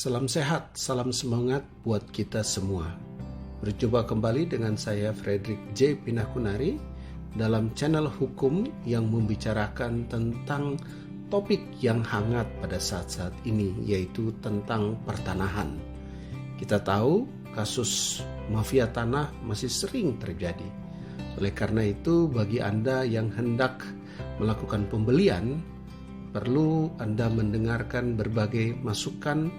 Salam sehat, salam semangat buat kita semua. Berjumpa kembali dengan saya Frederick J. Pinakunari dalam channel hukum yang membicarakan tentang topik yang hangat pada saat-saat ini, yaitu tentang pertanahan. Kita tahu kasus mafia tanah masih sering terjadi. Oleh karena itu, bagi Anda yang hendak melakukan pembelian, perlu Anda mendengarkan berbagai masukan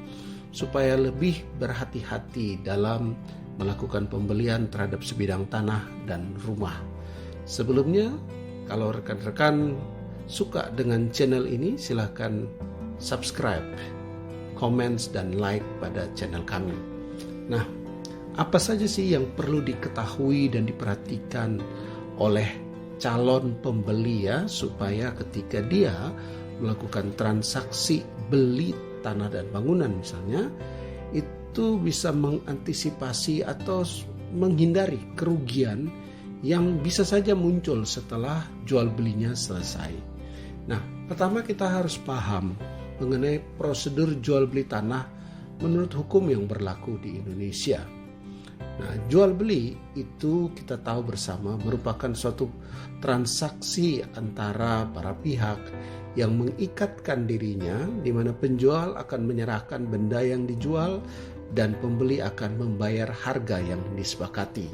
supaya lebih berhati-hati dalam melakukan pembelian terhadap sebidang tanah dan rumah. Sebelumnya, kalau rekan-rekan suka dengan channel ini, silakan subscribe, comments, dan like pada channel kami. Nah, apa saja sih yang perlu diketahui dan diperhatikan oleh calon pembeli ya, supaya ketika dia melakukan transaksi beli tanah dan bangunan misalnya, itu bisa mengantisipasi atau menghindari kerugian yang bisa saja muncul setelah jual belinya selesai. Nah, pertama kita harus paham mengenai prosedur jual beli tanah menurut hukum yang berlaku di Indonesia. Nah, jual beli itu kita tahu bersama merupakan suatu transaksi antara para pihak yang mengikatkan dirinya, di mana penjual akan menyerahkan benda yang dijual dan pembeli akan membayar harga yang disepakati.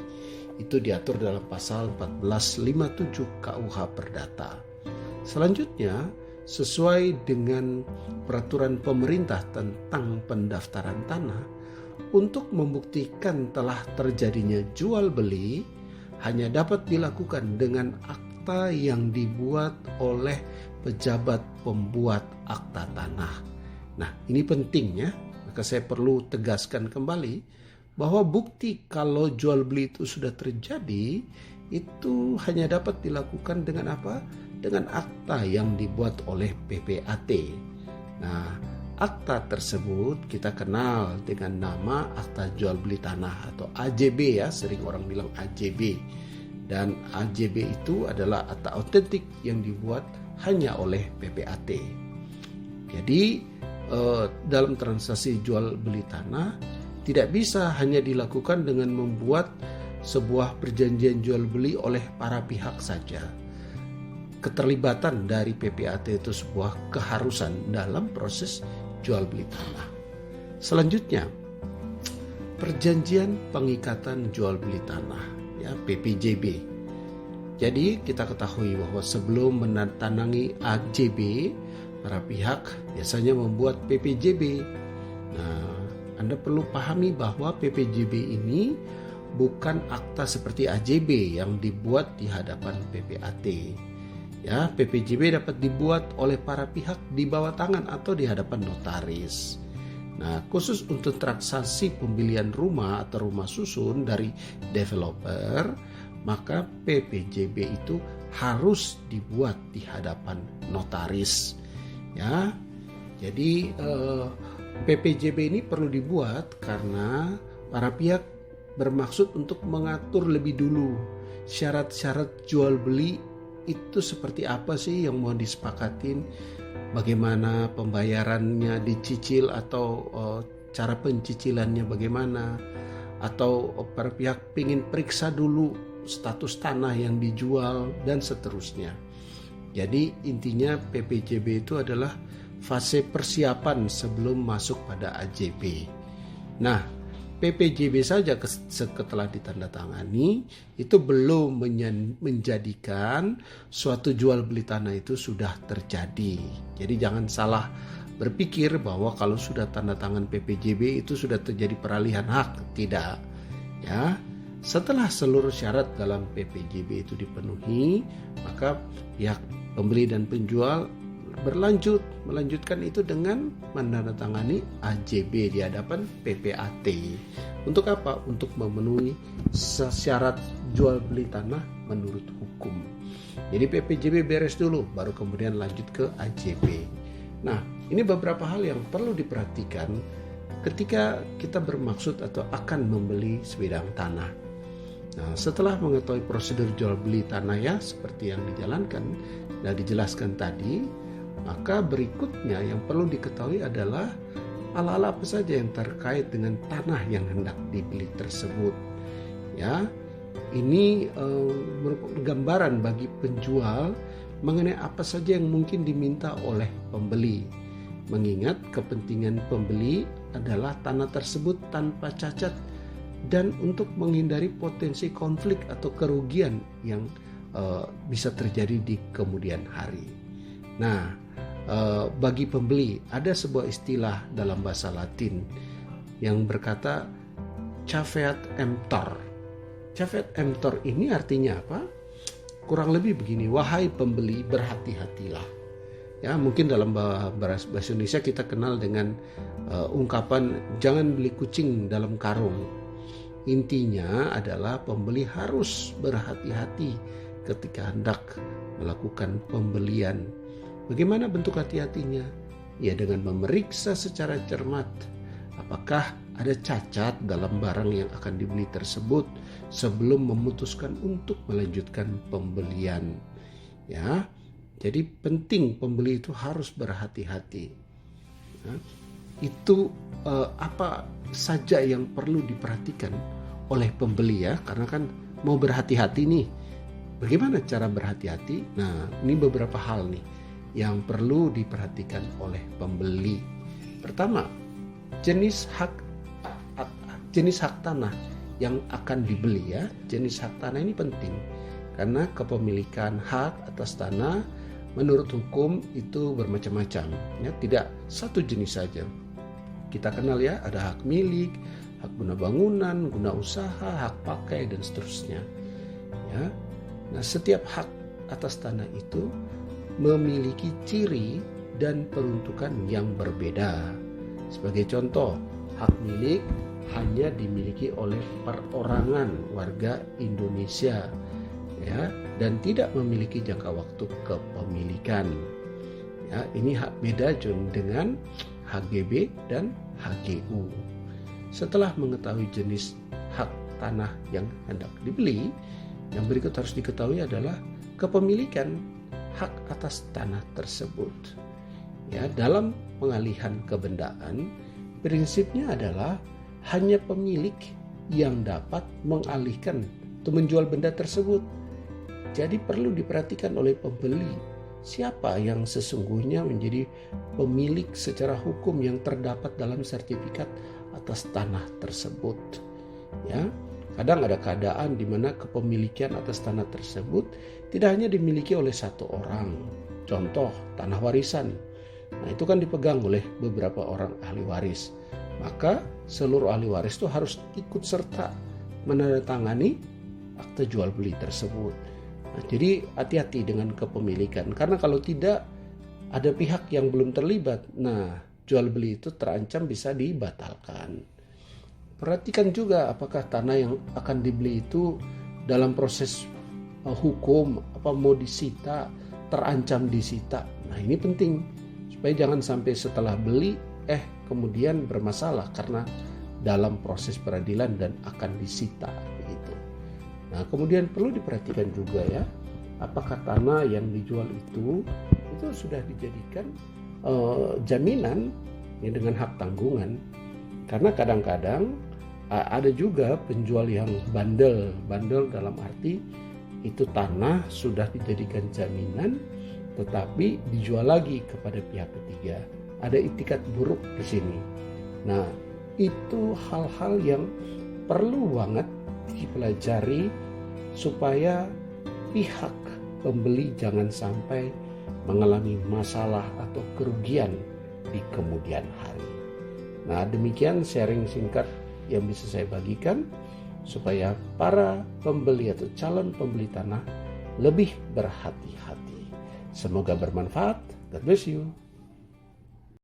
Itu diatur dalam pasal 1457 KUH Perdata. Selanjutnya, sesuai dengan peraturan pemerintah tentang pendaftaran tanah, untuk membuktikan telah terjadinya jual beli hanya dapat dilakukan dengan akta yang dibuat oleh pejabat pembuat akta tanah. Nah, ini penting ya, maka saya perlu tegaskan kembali bahwa bukti kalau jual beli itu sudah terjadi itu hanya dapat dilakukan dengan apa? Dengan akta yang dibuat oleh PPAT. Nah, akta tersebut kita kenal dengan nama Akta Jual Beli Tanah atau AJB ya, sering orang bilang AJB. Dan AJB itu adalah akta autentik yang dibuat hanya oleh PPAT. Jadi dalam transaksi jual beli tanah tidak bisa hanya dilakukan dengan membuat sebuah perjanjian jual beli oleh para pihak saja. Keterlibatan dari PPAT itu sebuah keharusan dalam proses jual beli tanah. Selanjutnya, perjanjian pengikatan jual beli tanah ya, PPJB. Jadi kita ketahui bahwa sebelum menandatangani AJB, para pihak biasanya membuat PPJB. Nah, Anda perlu pahami bahwa PPJB ini bukan akta seperti AJB yang dibuat di hadapan PPAT. Ya, PPJB dapat dibuat oleh para pihak di bawah tangan atau di hadapan notaris. Nah, khusus untuk transaksi pembelian rumah atau rumah susun dari developer, maka PPJB itu harus dibuat di hadapan notaris. Ya, jadi PPJB ini perlu dibuat karena para pihak bermaksud untuk mengatur lebih dulu syarat-syarat jual beli itu seperti apa sih yang mau disepakatin, bagaimana pembayarannya, dicicil atau cara pencicilannya bagaimana, atau para pihak ingin periksa dulu status tanah yang dijual dan seterusnya. Jadi intinya PPJB itu adalah fase persiapan sebelum masuk pada AJB. Nah, PPJB saja setelah ditandatangani itu belum menjadikan suatu jual beli tanah itu sudah terjadi. Jadi jangan salah berpikir bahwa kalau sudah tanda tangan PPJB itu sudah terjadi peralihan hak. Tidak. Ya. Setelah seluruh syarat dalam PPJB itu dipenuhi, maka pihak pembeli dan penjual melanjutkan itu dengan menandatangani AJB di hadapan PPAT. Untuk apa? Untuk memenuhi syarat jual beli tanah menurut hukum. Jadi PPJB beres dulu, baru kemudian lanjut ke AJB. Nah, ini beberapa hal yang perlu diperhatikan ketika kita bermaksud atau akan membeli sebidang tanah. Nah, setelah mengetahui prosedur jual beli tanah ya, seperti yang dijalankan dan dijelaskan tadi, maka berikutnya yang perlu diketahui adalah hal-hal apa saja yang terkait dengan tanah yang hendak dibeli tersebut. Ya, ini merupakan gambaran bagi penjual mengenai apa saja yang mungkin diminta oleh pembeli. Mengingat kepentingan pembeli adalah tanah tersebut tanpa cacat dan untuk menghindari potensi konflik atau kerugian yang bisa terjadi di kemudian hari. Nah, bagi pembeli ada sebuah istilah dalam bahasa Latin yang berkata caveat emptor. Caveat emptor ini artinya apa? Kurang lebih begini, wahai pembeli berhati-hatilah. Ya, mungkin dalam bahasa Indonesia kita kenal dengan ungkapan jangan beli kucing dalam karung. Intinya adalah pembeli harus berhati-hati ketika hendak melakukan pembelian. Bagaimana bentuk hati-hatinya? Ya, dengan memeriksa secara cermat apakah ada cacat dalam barang yang akan dibeli tersebut sebelum memutuskan untuk melanjutkan pembelian. Ya. Jadi penting pembeli itu harus berhati-hati. Nah, itu apa saja yang perlu diperhatikan oleh pembeli ya, karena kan mau berhati-hati nih. Bagaimana cara berhati-hati? Nah, ini beberapa hal nih yang perlu diperhatikan oleh pembeli. Pertama, jenis hak tanah yang akan dibeli ya. Jenis hak tanah ini penting karena kepemilikan hak atas tanah menurut hukum itu bermacam-macam, ya, tidak satu jenis saja. Kita kenal ya, ada hak milik, hak guna bangunan, guna usaha, hak pakai dan seterusnya. Ya, nah setiap hak atas tanah itu memiliki ciri dan peruntukan yang berbeda. Sebagai contoh, hak milik hanya dimiliki oleh perorangan warga Indonesia. Ya, dan tidak memiliki jangka waktu kepemilikan. Ya, ini hak beda dengan HGB dan HGU. Setelah mengetahui jenis hak tanah yang hendak dibeli, yang berikut harus diketahui adalah kepemilikan hak atas tanah tersebut. Ya, dalam pengalihan kebendaan, prinsipnya adalah hanya pemilik yang dapat mengalihkan atau menjual benda tersebut. Jadi perlu diperhatikan oleh pembeli siapa yang sesungguhnya menjadi pemilik secara hukum yang terdapat dalam sertifikat atas tanah tersebut. Ya, kadang ada keadaan di mana kepemilikan atas tanah tersebut tidak hanya dimiliki oleh satu orang. Contoh, tanah warisan. Nah, itu kan dipegang oleh beberapa orang ahli waris. Maka seluruh ahli waris itu harus ikut serta menandatangani akte jual beli tersebut. Nah, jadi hati-hati dengan kepemilikan, karena kalau tidak ada pihak yang belum terlibat, nah jual beli itu terancam bisa dibatalkan. Perhatikan juga apakah tanah yang akan dibeli itu dalam proses hukum apa mau disita, terancam disita. Nah, ini penting supaya jangan sampai setelah beli kemudian bermasalah karena dalam proses peradilan dan akan disita gitu. Nah, kemudian perlu diperhatikan juga ya, apakah tanah yang dijual itu sudah dijadikan jaminan ya, dengan hak tanggungan. Karena kadang-kadang ada juga penjual yang bandel dalam arti itu tanah sudah dijadikan jaminan tetapi dijual lagi kepada pihak ketiga. Ada itikat buruk di sini. Nah, itu hal-hal yang perlu banget dipelajari supaya pihak pembeli jangan sampai mengalami masalah atau kerugian di kemudian hari. Nah, demikian sharing singkat yang bisa saya bagikan supaya para pembeli atau calon pembeli tanah lebih berhati-hati. Semoga bermanfaat. God bless you.